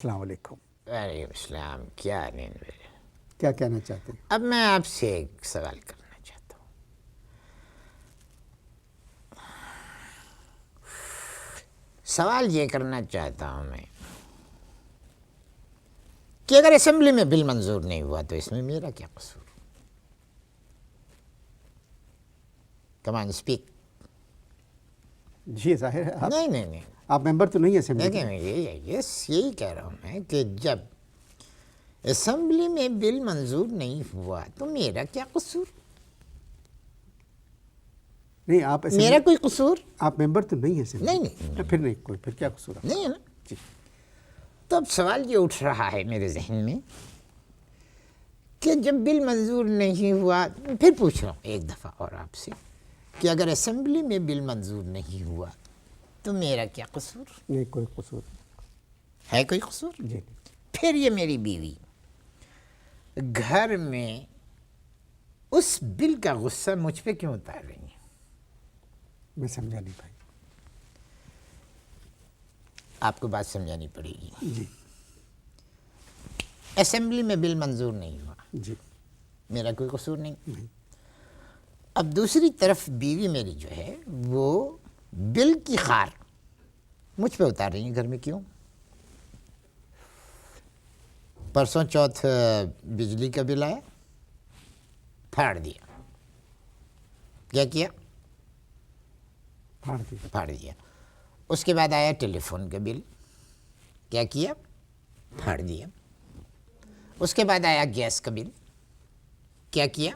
السلام علیکم. وعلیکم السلام. کیا نیند ہے؟ کیا کہنا چاہتے ہیں؟ اب میں آپ سے ایک سوال کرنا چاہتا ہوں. سوال یہ کرنا چاہتا ہوں میں کہ اگر اسمبلی میں بل منظور نہیں ہوا تو اس میں میرا کیا قصور؟ کمان اسپیک. جی ظاہر ہے نہیں آپ ممبر تو نہیں ہیں اسمبلی کے. دیکھیں یہی کہہ رہا ہوں میں کہ جب اسمبلی میں بل منظور نہیں ہوا تو میرا کیا قصور؟ نہیں آپ میرا کوئی قصور آپ ممبر تو نہیں ہیں اسمبلی. نہیں. پھر نہیں کوئی، پھر کیا قصور نہیں ہے نا. جی. تو اب سوال یہ اٹھ رہا ہے میرے ذہن میں کہ جب بل منظور نہیں ہوا، پھر پوچھ رہا ہوں ایک دفعہ اور آپ سے کہ اگر اسمبلی میں بل منظور نہیں ہوا تو میرا کیا قصور؟ نہیں کوئی قصور ہے کوئی قصور؟ جی. پھر یہ میری بیوی گھر میں اس بل کا غصہ مجھ پہ کیوں اتار رہی ہیں؟ میں سمجھا نہیں بھائی. آپ کو بات سمجھانی پڑے گی. جی اسمبلی میں بل منظور نہیں ہوا، جی. میرا کوئی قصور نہیں. نہیں. اب دوسری طرف بیوی میری جو ہے وہ بل کی خار مجھ پہ اتار رہی ہیں گھر میں. کیوں؟ پرسوں چوتھ بجلی کا بل آیا، پھاڑ دیا. کیا کیا؟ پھاڑ دیا. اس کے بعد آیا ٹیلی فون کا بل، کیا کیا؟ پھاڑ دیا. اس کے بعد آیا گیس کا بل، کیا کیا؟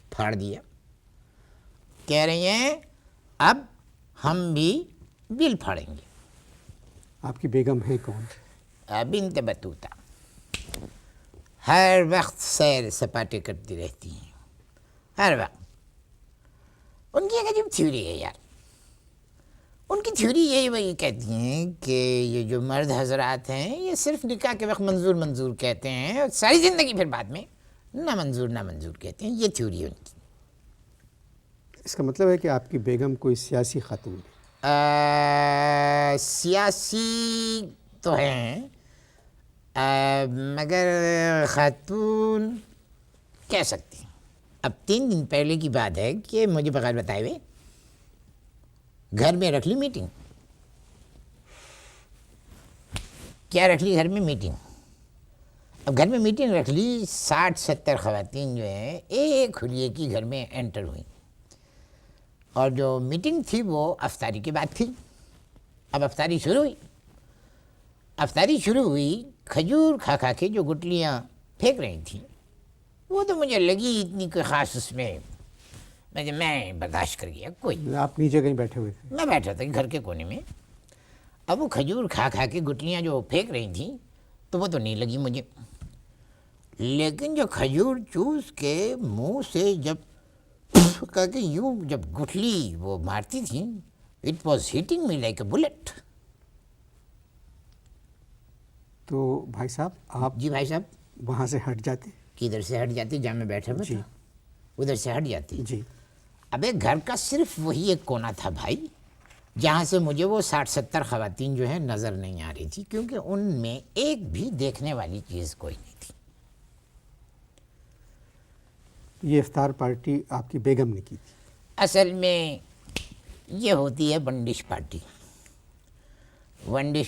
پھاڑ دیا. کہہ رہی ہیں اب ہم بھی بل پھاڑیں گے. آپ کی بیگم ہے کون؟ بنت بطوطہ. ہر وقت سیر سپاٹے کرتی رہتی ہیں، ہر وقت. ان کی ایک عجیب تھیوری ہے یار. ان کی تھیوری یہی وہی کہتی ہیں کہ یہ جو مرد حضرات ہیں یہ صرف نکاح کے وقت منظور کہتے ہیں اور ساری زندگی پھر بعد میں نامنظور کہتے ہیں. یہ تھیوری ہے ان کی. اس کا مطلب ہے کہ آپ کی بیگم کوئی سیاسی خاتون ہے. سیاسی تو ہیں مگر خاتون کہہ سکتی ہیں. اب 3 دن پہلے کی بات ہے کہ مجھے بغیر بتائے ہوئے گھر میں رکھ لی میٹنگ. کیا رکھ لی؟ گھر میں میٹنگ. اب گھر میں میٹنگ رکھ لی، 60-70 خواتین جو ہیں ایک حلیے کی گھر میں انٹر ہوئیں. اور جو میٹنگ تھی وہ افطاری کے بعد تھی. اب افطاری شروع ہوئی. کھجور کھا کے جو گٹلیاں پھینک رہی تھیں وہ تو مجھے لگی اتنی کوئی خاص، اس میں میں برداشت کر گیا. کوئی، آپ نیچے کہیں بیٹھے ہوئے تھے؟ میں بیٹھا تھا گھر کے کونے میں. اب وہ کھجور کھا کے گٹلیاں جو پھینک رہی تھیں تو وہ تو نہیں لگی مجھے، لیکن جو کھجور چوس کے منہ سے جب کہا کہ یوں جب گٹھلی وہ مارتی تھیں، it was hitting me like a Bullet. تو بھائی صاحب آپ جی بھائی صاحب. وہاں سے ہٹ جاتے؟ کدھر سے ہٹ جاتے؟ جہاں میں بیٹھا ہوا تھا ادھر سے ہٹ جاتی. جی. اب ایک گھر کا صرف وہی ایک کونا تھا بھائی جہاں سے مجھے وہ 60-70 خواتین جو ہیں نظر نہیں آ رہی تھی، کیونکہ ان میں ایک بھی دیکھنے والی چیز کوئی نہیں تھی. یہ افطار پارٹی آپ کی بیگم نے کی تھی؟ اصل میں یہ ہوتی ہے ون ڈش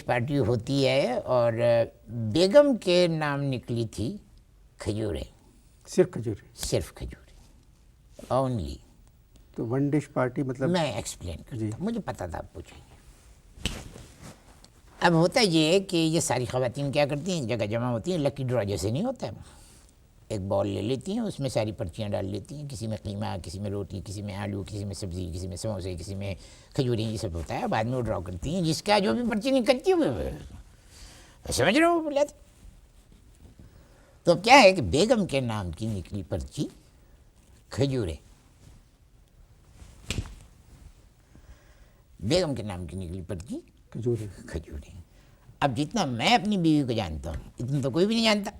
پارٹی ہوتی ہے، اور بیگم کے نام نکلی تھی کھجوریں. صرف کھجوریں اونلی. تو ون ڈش پارٹی مطلب؟ میں ایکسپلین کرتا جی. ہوں، مجھے پتہ تھا آپ پوچھیں گے. اب ہوتا یہ ہے کہ یہ ساری خواتین کیا کرتی ہیں، جگہ جمع ہوتی ہیں، لکی ڈرا جیسے نہیں ہوتا ہے، ایک بال لے لیتی ہیں، اس میں ساری پرچیاں ڈال لیتی ہیں. کسی میں قیمہ، کسی میں روٹی، کسی میں آلو، کسی میں سبزی، کسی میں سموسے، کسی میں کھجوریں، یہ سب ہوتا ہے. بعد میں وہ ڈرا کرتی ہیں، جس کا جو بھی پرچی نکلتی ہے سمجھ رہے ہو بولے. تو اب کیا ہے کہ بیگم کے نام کی نکلی پرچی کھجوریں. بیگم کے نام کی نکلی پرچی کھجوریں. اب جتنا میں اپنی بیوی کو جانتا ہوں اتنا تو کوئی بھی نہیں جانتا.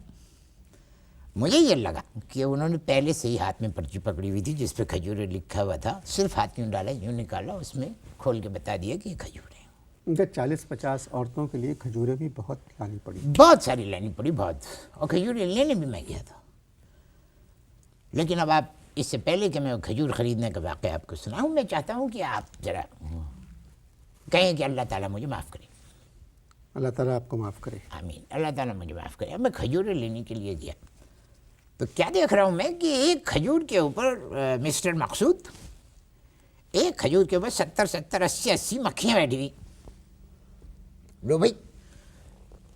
مجھے یہ لگا کہ انہوں نے پہلے سے ہی ہاتھ میں پرچی پکڑی ہوئی تھی جس پہ کھجوریں لکھا ہوا تھا، صرف ہاتھ یوں ڈالا، یوں نکالا، اس میں کھول کے بتا دیا کہ یہ کھجوریں. ان کا 40-50 عورتوں کے لیے کھجوریں بھی بہت لانی پڑی. بہت ساری لینی پڑی، بہت. اور کھجوریں لینے بھی میں گیا تھا. لیکن اب آپ اس سے پہلے کہ میں کھجور خریدنے کا واقعہ آپ کو سناؤں، میں چاہتا ہوں کہ آپ ذرا کہیں کہ اللہ تعالیٰ مجھے معاف کرے. اللہ تعالیٰ آپ کو معاف کرے. آمین. اللہ تعالیٰ مجھے معاف کرے. اب میں کھجوریں لینے کے لیے گیا تو کیا دیکھ رہا ہوں میں کہ ایک کھجور کے اوپر مسٹر مقصود، ایک کھجور کے اوپر 70 80 مکھیاں بیٹھی ہوئی. لو بھائی،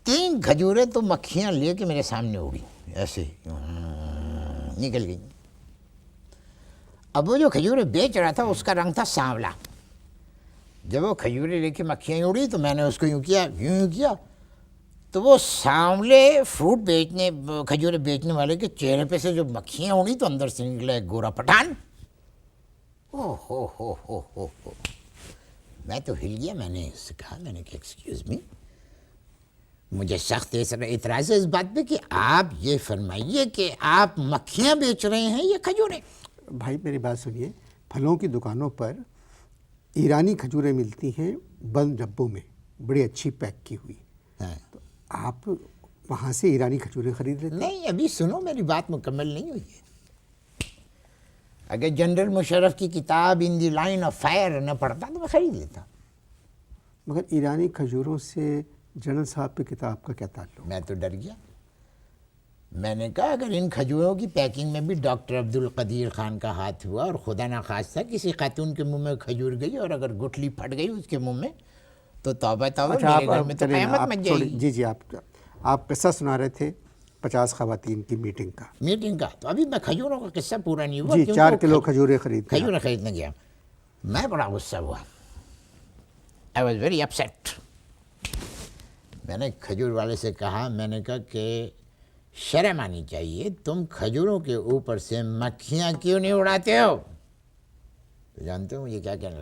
3 کھجوریں تو مکھیاں لے کے میرے سامنے اڑی، ایسے نکل گئی. اب وہ جو کھجوریں بیچ رہا تھا اس کا رنگ تھا سانولا. جب وہ کھجوریں لے کے مکھیاں اڑی تو میں نے اس کو یوں کیا تو وہ سانولے فروٹ بیچنے، کھجوریں بیچنے والے کے چہرے پہ سے جو مکھیاں اڑی تو اندر سے نکلا ایک گورا پٹھان. او ہو ہو ہو ہو ہو. میں تو ہل گیا. میں نے اس سے کہا، میں نے کہا ایکسکیوز می، مجھے سخت اعتراض ہے اس بات پہ کہ آپ یہ فرمائیے کہ آپ مکھیاں بیچ رہے ہیں یا کھجوریں؟ بھائی میری بات سنیے، پھلوں کی دکانوں پر ایرانی کھجوریں ملتی ہیں بند ڈبوں میں، بڑی اچھی پیک کی ہوئی. تو آپ وہاں سے ایرانی کھجوریں خرید لیتے؟ نہیں، ابھی سنو، میری بات مکمل نہیں ہوئی ہے. اگر جنرل مشرف کی کتاب ان دی لائن آف فائر نہ پڑھتا تو میں خرید لیتا. مگر ایرانی کھجوروں سے جنرل صاحب کی کتاب کا کیا تعلق؟ میں تو ڈر گیا. میں نے کہا اگر ان کھجوروں کی پیکنگ میں بھی ڈاکٹر عبد القدیر خان کا ہاتھ ہوا اور خدا نخواستہ کسی خاتون کے منہ میں کھجور گئی اور اگر گٹھلی پھٹ گئی اس کے منہ میں تو توبہ توبہ، میرے گھر میں تو قیامت مچ جائے گی. جی آپ قصہ سنا رہے تھے 50 خواتین کی میٹنگ کا. تو ابھی میں کھجوروں کا قصہ پورا نہیں ہوا. جی 4 کلو کھجوریں خریدنے گیا. میں بڑا غصہ ہوا. I was very upset. میں نے کھجور والے سے کہا، میں نے کہا کہ شرم آنی چاہیے، تم کھجوروں کے اوپر سے مکھیاں کیوں نہیں اڑاتے ہو؟ تو جانتے ہو یہ کیا کہنے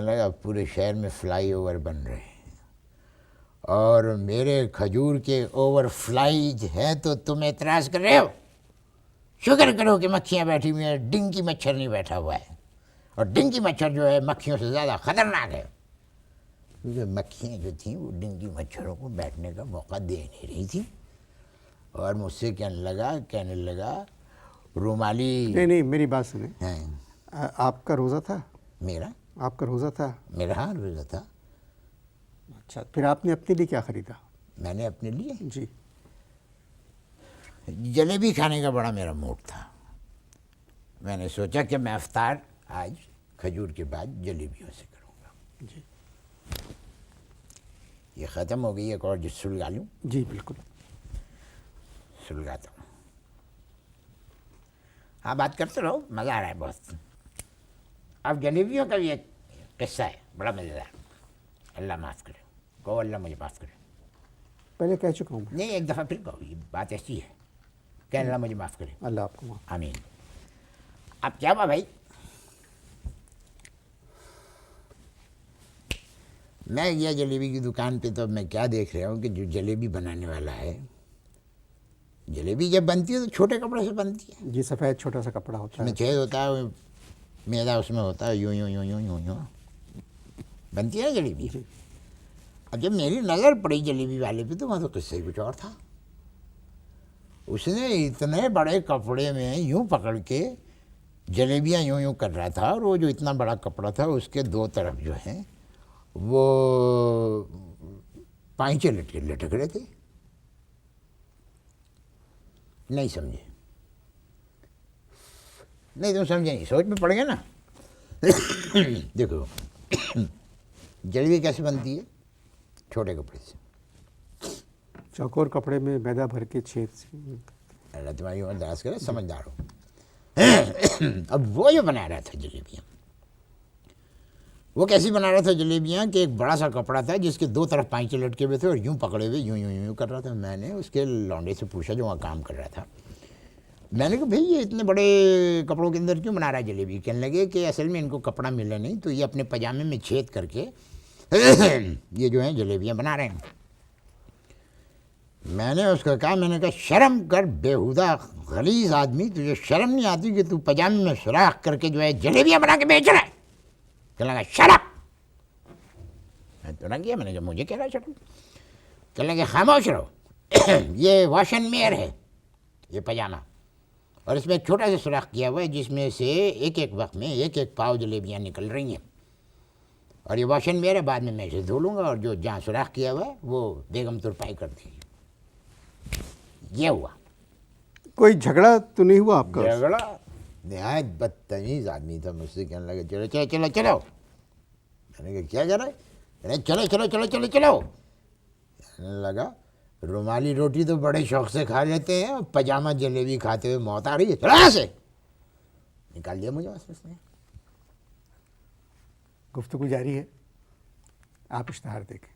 لگا پورے شہر میں فلائی اوور بن رہے ہیں اور میرے کھجور کے اوور فلائی ہے تو تم اعتراض کر رہے ہو. شکر کرو کہ مکھیاں بیٹھی ہوئی ہیں، ڈنکی مچھر نہیں بیٹھا ہوا ہے. اور ڈنکی مچھر جو ہے مکھیوں سے زیادہ خطرناک ہے، کیونکہ مکھیاں جو تھیں وہ ڈنکی مچھروں کو بیٹھنے کا موقع دے نہیں رہی تھیں. اور مجھ سے کہنے لگا رومالی. نہیں میری بات سنیں. ہاں. آپ کا روزہ تھا؟ آپ کا روزہ تھا؟ میرا ہاں روزہ تھا. اچھا، پھر آپ نے اپنے لیے کیا خریدا؟ میں نے اپنے لیے جی جلیبی کھانے کا بڑا میرا موڈ تھا. میں نے سوچا کہ میں افطار آج کھجور کے بعد جلیبیوں سے کروں گا. جی یہ ختم ہو گئی، ایک اور جو سلگا لوں. جی بالکل سلگاتا ہوں. ہاں بات کرتے رہو، مزہ آ رہا ہے بہت. اب جلیبیوں کا بھی ایک قصہ ہے بڑا مزیدار. اللہ معاف کرے، کہو اللہ مجھے معاف کرے. پہلے کہہ چکا ہوں میں. نہیں، ایک دفعہ پھر کہو. یہ بات ایسی ہے کہ اللہ مجھے معاف کرے. اللہ آپ کو معاف. آمین. اب کیا ہوا بھائی، میں گیا جلیبی کی دکان پہ تو اب میں کیا دیکھ رہا ہوں کہ جو جلیبی بنانے والا ہے، جلیبی جب بنتی ہے تو چھوٹے کپڑے سے بنتی ہے. جی سفید چھوٹا سا کپڑا ہوتا اس میں چھید ہوتا ہے، میدا اس میں ہوتا ہے، یوں یوں یوں یوں یوں یوں بنتی ہے نا جلیبی. اب جب میری نظر پڑی جلیبی والے پہ تو وہاں تو قصہ ہی کچھ اور تھا. اس نے اتنے بڑے کپڑے میں یوں پکڑ کے جلیبیاں یوں یوں کر رہا تھا، اور وہ جو اتنا بڑا کپڑا تھا اس کے 2 طرف جو ہیں وہ پائچے لٹک رہے تھے. نہیں سمجھے؟ نہیں تم سمجھے نہیں، سوچ میں پڑ گیا نا. دیکھو جلیبی کیسے بنتی ہے؟ چھوٹے کپڑے سے. چوکور کپڑے میں میدا بھر کے چھید سے. اللہ تمہاری عمر دراز کرے، سمجھدار ہو. اب وہ جو بنا رہا تھا جلیبیاں، وہ کیسی بنا رہا تھا جلیبیاں کہ ایک بڑا سا کپڑا تھا جس کے 2 طرف پائچے لٹکے ہوئے تھے اور یوں پکڑے ہوئے یوں یوں یوں کر رہا تھا. میں نے اس کے لونڈے سے پوچھا جو وہاں کام کر رہا تھا، میں نے کہا بھائی یہ اتنے بڑے کپڑوں کے اندر کیوں بنا رہا ہے جلیبی؟ کہنے لگے کہ اصل میں ان کو کپڑا ملا نہیں تو یہ اپنے پاجامے میں چھید کر کے یہ جو ہیں جلیبیاں بنا رہے ہیں. میں نے اس کو کہا، میں نے کہا شرم کر بےہودہ غلیظ آدمی، تجھے شرم نہیں آتی کہ تو پاجامے میں سوراخ کر کے جو ہے جلیبیاں بنا کے بیچ رہا ہے؟ کہنے لگا شرم. چنا کیا میں نے، جب مجھے کہہ رہا چڑھو. کہنے لگے خاموش رہو، یہ واش اینڈ میئر ہے یہ پاجامہ، اور اس میں ایک چھوٹا سا سوراخ کیا ہوا ہے جس میں سے ایک ایک وقت میں ایک ایک پاؤ جلیبیاں نکل رہی ہیں، اور یہ واش اینڈ میئر ہے، بعد میں اسے دھو لوں گا، اور جو جہاں سوراخ کیا ہوا ہے وہ بیگم ترپائی کر دے گی. یہ ہوا. کوئی جھگڑا تو نہیں ہوا آپ کا؟ جھگڑا نہایت بدتمیز آدمی تھا، مجھ سے کہنے لگا چلو چلو چلو چلو. میں نے کہا کیا کہہ رہا ہے؟ کہنے چلو چلو چلو چلو چلو. کہنے لگا رومالی روٹی تو بڑے شوق سے کھا لیتے ہیں، اور پاجامہ جلیبی کھاتے ہوئے موت آ رہی ہے، چلو یہاں سے. نکال دیا مجھے وہاں سے. گفتگو جاری ہے، آپ اشتہار دیکھیں.